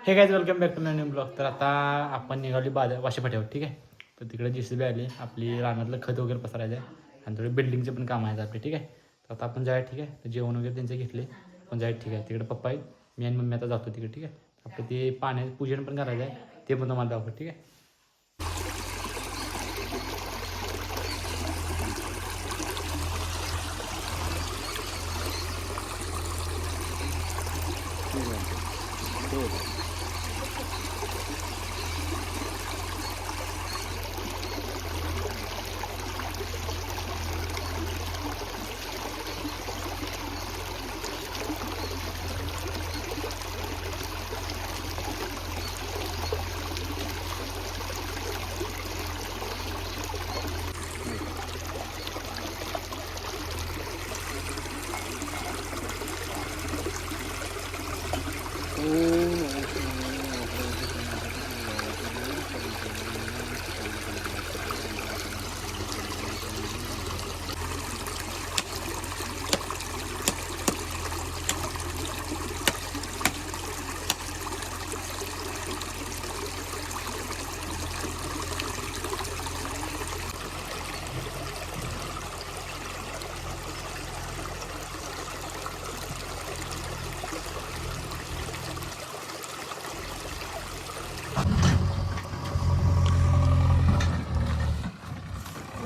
हे काय welcome back to my new blog. तर आता आपण निघाली वाशी फाट्यावर. ठीक आहे. तर तिकडे JCB आली. आपली रानातलं खत वगैरे पसरायचं आहे आणि थोडे बिल्डिंगचे पण काम आहेत आपले. ठीक आहे. तर आता आपण जाऊया. ठीक आहे. तर जेवण वगैरे त्यांचे घेतले पण जाऊया. ठीक आहे. तिकडे पप्पा आहेत, मी आणि मम्मी आता जातो तिकडे. ठीक आहे. आपलं ते पाण्याचं पूजन पण करायचं आहे, ते पण तुम्हाला दाखवतो. ठीक आहे.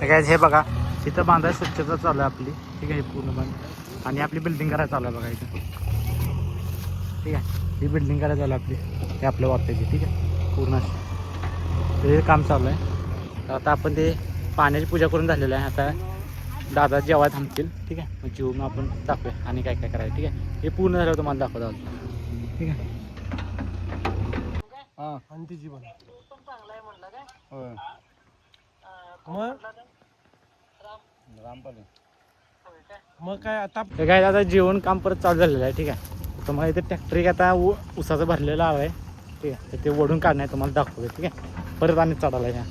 काय हे बघा, इथं बांधाय स्वच्छता चालू आहे आपली. ठीक आहे. पूर्ण बांध आणि आपली बिल्डिंग करायला चालू आहे बघा इथं. ठीक आहे. ही बिल्डिंग करायला चालू आहे आपली, हे आपल्या वाटते. ठीक आहे. पूर्ण ते काम चालू आहे. तर आता आपण ते पाण्याची पूजा करून झालेलं आहे. आता दादा जेव्हा थांबतील. ठीक आहे. मग जेवून आपण दाखवूया आणि काय काय करायचं. ठीक आहे. हे पूर्ण झाल्यावर तुम्हाला दाखवतो. ठीक आहे. हां आणि तिची पण चांगला आहे म्हटलं काय होय मग रामपाले. मग काय आता हे काय आता जेवण काम परत चालू झालेलं आहे. ठीक आहे. तुम्हाला इथे ट्रॅक्टर आता उसाचं भरलेलं आहे. ठीक आहे. तर ते ओढून काढणं आहे, तुम्हाला दाखवतो. ठीक आहे. परत आणि चढायला ह्या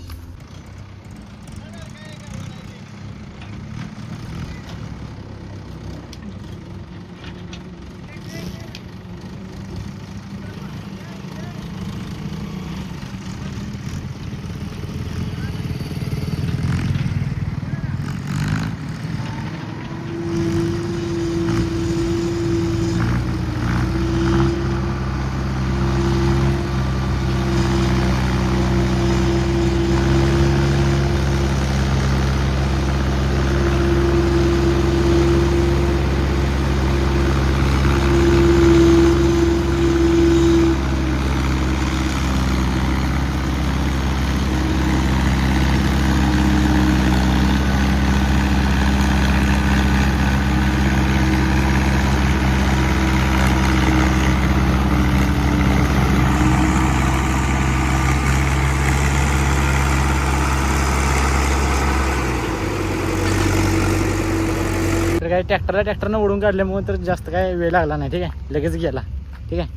तर काय ट्रॅक्टरनं ओढून काढल्यामुळे तर जास्त काय वेळ लागला नाही. ठीक आहे. लगेच गेला. ठीक आहे.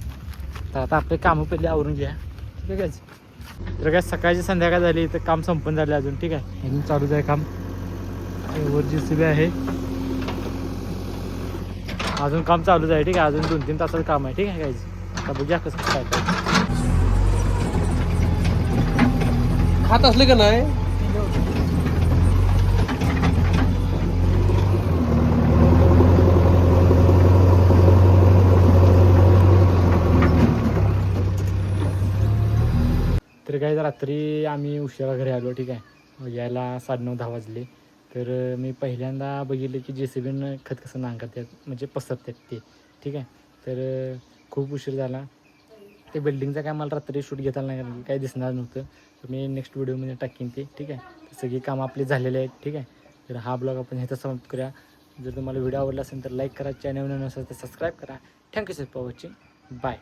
तर आता आपले कामं पहिले आवरून घ्या. ठीक आहे. तर काय सकाळची संध्याकाळ झाली तर काम संपून झाले अजून. ठीक आहे. अजून चालूच आहे काम. वर JCB आहे, अजून काम चालूच आहे. ठीक आहे. अजून 2-3 तासाचं काम आहे. ठीक आहे. काय आता बघूया कसं काय काय खात असले का नाही तर काय रात्री आम्ही उशिरा घरी आलो. ठीक आहे. यायला 9:30-10 वाजले. तर मी पहिल्यांदा बघितलं की JCBनं खत कसं नांगरतात, म्हणजे पसरतात ते. ठीक आहे. तर खूप उशीर झाला. ते बिल्डिंगचा काय मला रात्री शूट घेता नाही, कारण काही दिसणार नव्हतं. तर मी नेक्स्ट व्हिडिओमध्ये टाकीन ते. ठीक आहे. सगळी कामं आपली झालेली आहेत. ठीक आहे. तर हा ब्लॉग आपण ह्याचा समाप्त करूया. जर तुम्हाला व्हिडिओ आवडला असेल तर लाईक करा, चॅनल नसेल तर सबस्क्राईब करा. Thank you sir for watching. Bye.